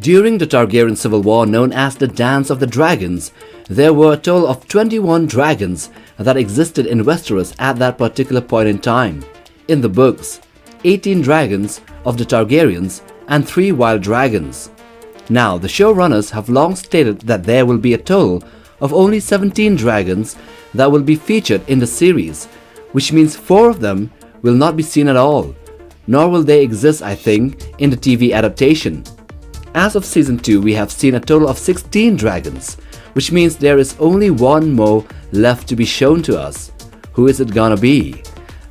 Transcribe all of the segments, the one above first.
During the Targaryen civil war known as the Dance of the Dragons, there were a total of 21 dragons that existed in Westeros at that particular point in time. In the books, 18 dragons of the Targaryens and 3 wild dragons. Now, the showrunners have long stated that there will be a total of only 17 dragons that will be featured in the series, which means 4 of them will not be seen at all, nor will they exist, I think, in the TV adaptation. As of Season 2, we have seen a total of 16 dragons, which means there is only one more left to be shown to us. Who is it gonna be?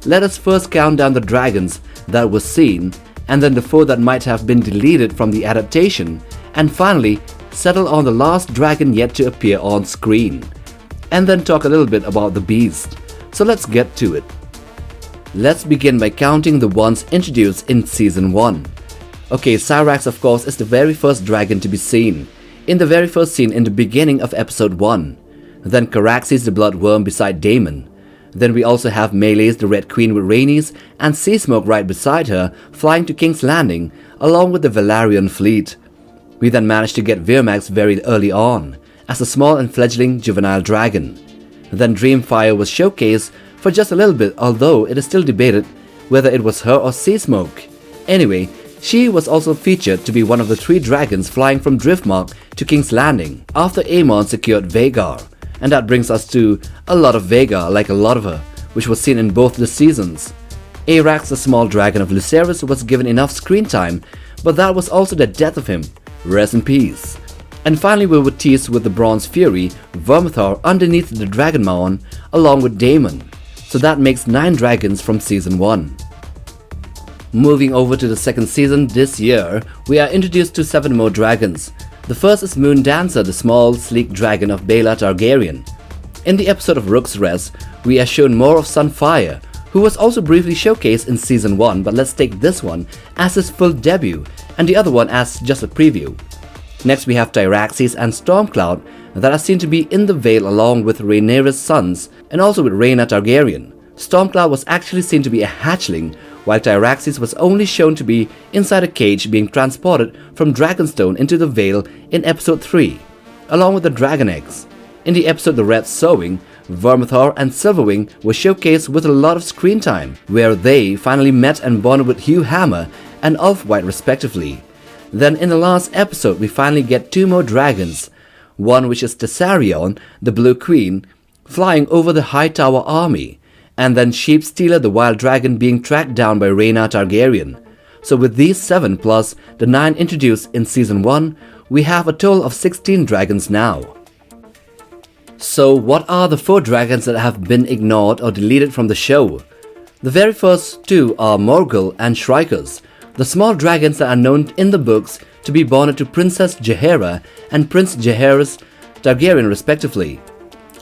Let us first count down the dragons that were seen, and then the 4 that might have been deleted from the adaptation, and finally settle on the last dragon yet to appear on screen. And then talk a little bit about the beast. So let's get to it. Let's begin by counting the ones introduced in Season 1. Okay, Syrax of course is the very first dragon to be seen, in the very first scene in the beginning of Episode 1. Then Caraxes the Bloodworm beside Daemon. Then we also have Meleys the Red Queen with Rhaenys and Seasmoke right beside her, flying to King's Landing along with the Velaryon fleet. We then managed to get Virmax very early on, as a small and fledgling juvenile dragon. Then Dreamfire was showcased for just a little bit, although it is still debated whether it was her or Seasmoke. Anyway, she was also featured to be one of the 3 dragons flying from Driftmark to King's Landing after Aemon secured Vhagar. And that brings us to a lot of Vhagar, like a lot of her, which was seen in both the seasons. Arax, the small dragon of Lucerys, was given enough screen time, but that was also the death of him. Rest in peace. And finally we were teased with the Bronze Fury, Vermithor, underneath the Dragon Mound, along with Daemon. So that makes 9 dragons from Season 1. Moving over to the second season this year, we are introduced to 7 more dragons. The first is Moon Dancer, the small, sleek dragon of Baela Targaryen. In the episode of Rook's Rest, we are shown more of Sunfire, who was also briefly showcased in Season 1, but let's take this one as his full debut, and the other one as just a preview. Next we have Tyraxes and Stormcloud that are seen to be in the Vale along with Rhaenyra's sons, and also with Rhaena Targaryen. Stormcloud was actually seen to be a hatchling, while Tyraxes was only shown to be inside a cage being transported from Dragonstone into the Vale in Episode 3, along with the dragon eggs. In the episode The Red Sowing, Vermithor and Silverwing were showcased with a lot of screen time, where they finally met and bonded with Hugh Hammer and Ulfwhite respectively. Then in the last episode we finally get 2 more dragons, one which is Tessarion, the Blue Queen, flying over the Hightower army, and then Sheepstealer the Wild Dragon being tracked down by Rhaena Targaryen. So with these 7 plus the 9 introduced in Season 1, we have a total of 16 dragons now. So what are the 4 dragons that have been ignored or deleted from the show? The very first 2 are Morgul and Shrikers, the small dragons that are known in the books to be born to Princess Jaehaera and Prince Jaehaerys Targaryen respectively.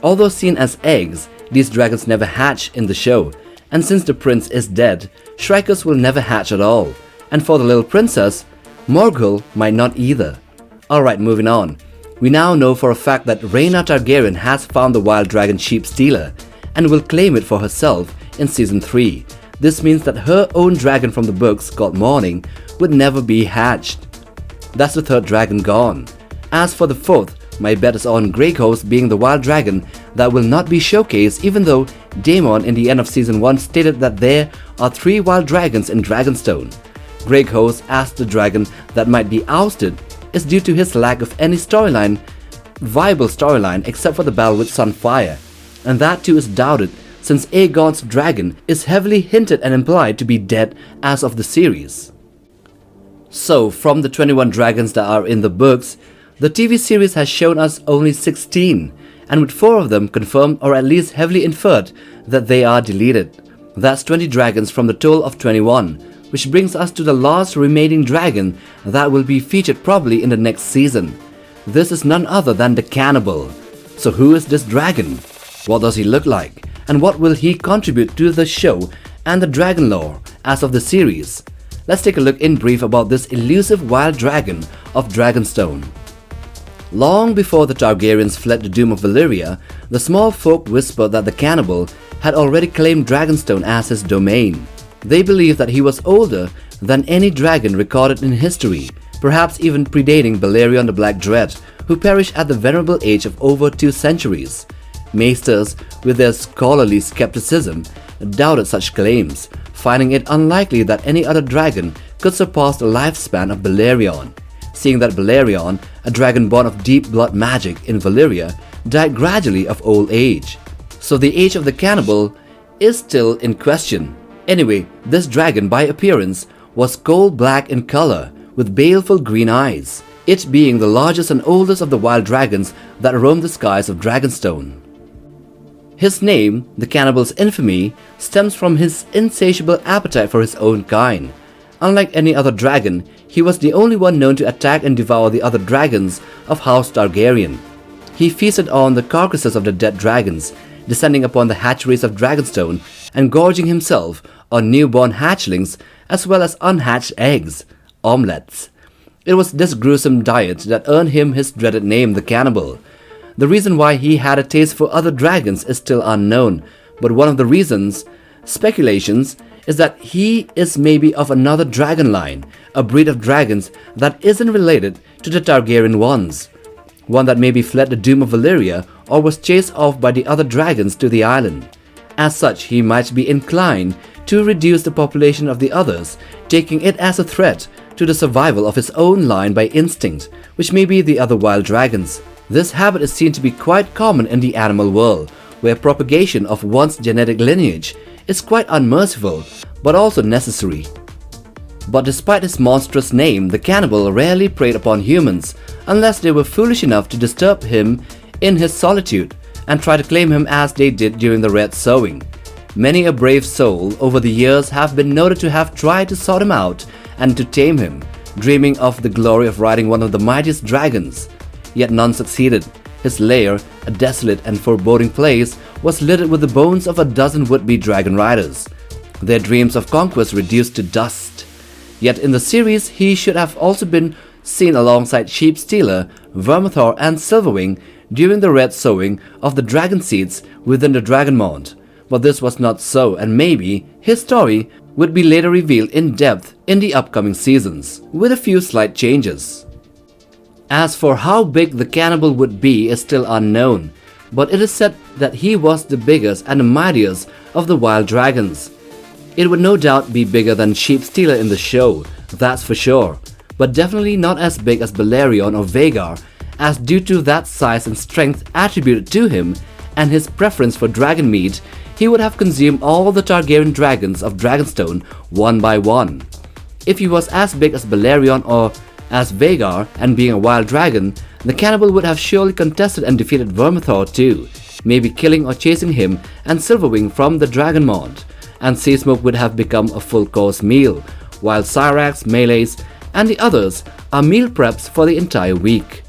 Although seen as eggs, these dragons never hatch in the show, and since the prince is dead, Shrikers will never hatch at all, and for the little princess, Morgul might not either. Alright, moving on. We now know for a fact that Rhaena Targaryen has found the wild dragon Sheepstealer, and will claim it for herself in Season 3. This means that her own dragon from the books, called Morning, would never be hatched. That's the 3rd dragon gone. As for the 4th, my bet is on Greyhost being the wild dragon that will not be showcased, even though Daemon in the end of Season 1 stated that there are 3 wild dragons in Dragonstone. Greyhost, as the dragon that might be ousted, is due to his lack of any viable storyline except for the battle with Sunfire, and that too is doubted since Aegon's dragon is heavily hinted and implied to be dead as of the series. So from the 21 dragons that are in the books, the TV series has shown us only 16, and with 4 of them confirmed or at least heavily inferred that they are deleted. That's 20 dragons from the total of 21, which brings us to the last remaining dragon that will be featured probably in the next season. This is none other than the Cannibal. So who is this dragon? What does he look like? And what will he contribute to the show and the dragon lore as of the series? Let's take a look in brief about this elusive wild dragon of Dragonstone. Long before the Targaryens fled the doom of Valyria, the small folk whispered that the cannibal had already claimed Dragonstone as his domain. They believed that he was older than any dragon recorded in history, perhaps even predating Balerion the Black Dread, who perished at the venerable age of over 2 centuries. Maesters, with their scholarly skepticism, doubted such claims, finding it unlikely that any other dragon could surpass the lifespan of Balerion, seeing that Balerion, a dragon born of deep blood magic in Valyria, died gradually of old age. So the age of the cannibal is still in question. Anyway, this dragon by appearance was coal black in color with baleful green eyes, it being the largest and oldest of the wild dragons that roam the skies of Dragonstone. His name, the cannibal's infamy, stems from his insatiable appetite for his own kind. Unlike any other dragon, he was the only one known to attack and devour the other dragons of House Targaryen. He feasted on the carcasses of the dead dragons, descending upon the hatcheries of Dragonstone and gorging himself on newborn hatchlings as well as unhatched eggs, omelettes. It was this gruesome diet that earned him his dreaded name, the cannibal. The reason why he had a taste for other dragons is still unknown, but one of the reasons, speculations, is that he is maybe of another dragon line, a breed of dragons that isn't related to the Targaryen ones, one that maybe fled the doom of Valyria or was chased off by the other dragons to the island. As such, he might be inclined to reduce the population of the others, taking it as a threat to the survival of his own line by instinct, which may be the other wild dragons. This habit is seen to be quite common in the animal world, where propagation of one's genetic lineage is quite unmerciful, but also necessary. But despite his monstrous name, the cannibal rarely preyed upon humans, unless they were foolish enough to disturb him in his solitude and try to claim him as they did during the Red Sowing. Many a brave soul over the years have been noted to have tried to sort him out and to tame him, dreaming of the glory of riding one of the mightiest dragons. Yet none succeeded. His lair, a desolate and foreboding place, was littered with the bones of a dozen would-be dragon riders, their dreams of conquest reduced to dust. Yet in the series, he should have also been seen alongside Sheep-stealer, Vermithor and Silverwing during the Red Sowing of the dragon seeds within the Dragonmont. But this was not so, and maybe his story would be later revealed in depth in the upcoming seasons, with a few slight changes. As for how big the cannibal would be is still unknown, but it is said that he was the biggest and the mightiest of the wild dragons. It would no doubt be bigger than Sheep-stealer in the show, that's for sure, but definitely not as big as Balerion or Vhagar, as due to that size and strength attributed to him and his preference for dragon meat, he would have consumed all the Targaryen dragons of Dragonstone one by one. If he was as big as Balerion or as Vhagar, and being a wild dragon, the cannibal would have surely contested and defeated Vermithor too, maybe killing or chasing him and Silverwing from the Dragonmont, and Seasmoke would have become a full-course meal, while Syrax, Meleys, and the others are meal preps for the entire week.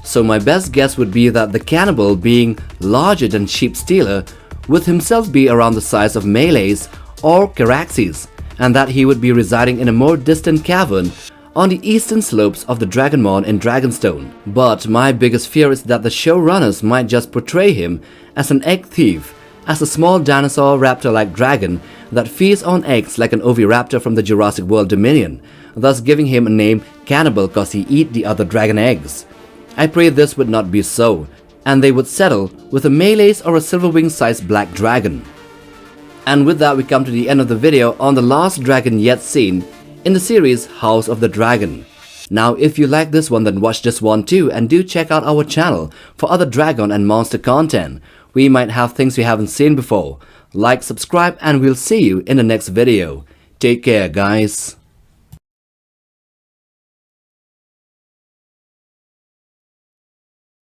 So my best guess would be that the cannibal, being larger than Sheep-stealer, would himself be around the size of Meleys or Caraxes, and that he would be residing in a more distant cavern on the eastern slopes of the Dragonmont in Dragonstone. But my biggest fear is that the showrunners might just portray him as an egg thief, as a small dinosaur raptor-like dragon that feeds on eggs like an oviraptor from the Jurassic World Dominion, thus giving him a name Cannibal cause he eat the other dragon eggs. I pray this would not be so, and they would settle with a Meleys or a Silverwing-sized black dragon. And with that, we come to the end of the video on the last dragon yet seen in the series House of the Dragon. Now if you like this one, then watch this one too, and do check out our channel for other dragon and monster content. We might have things we haven't seen before. Like, subscribe, and we'll see you in the next video. Take care, guys.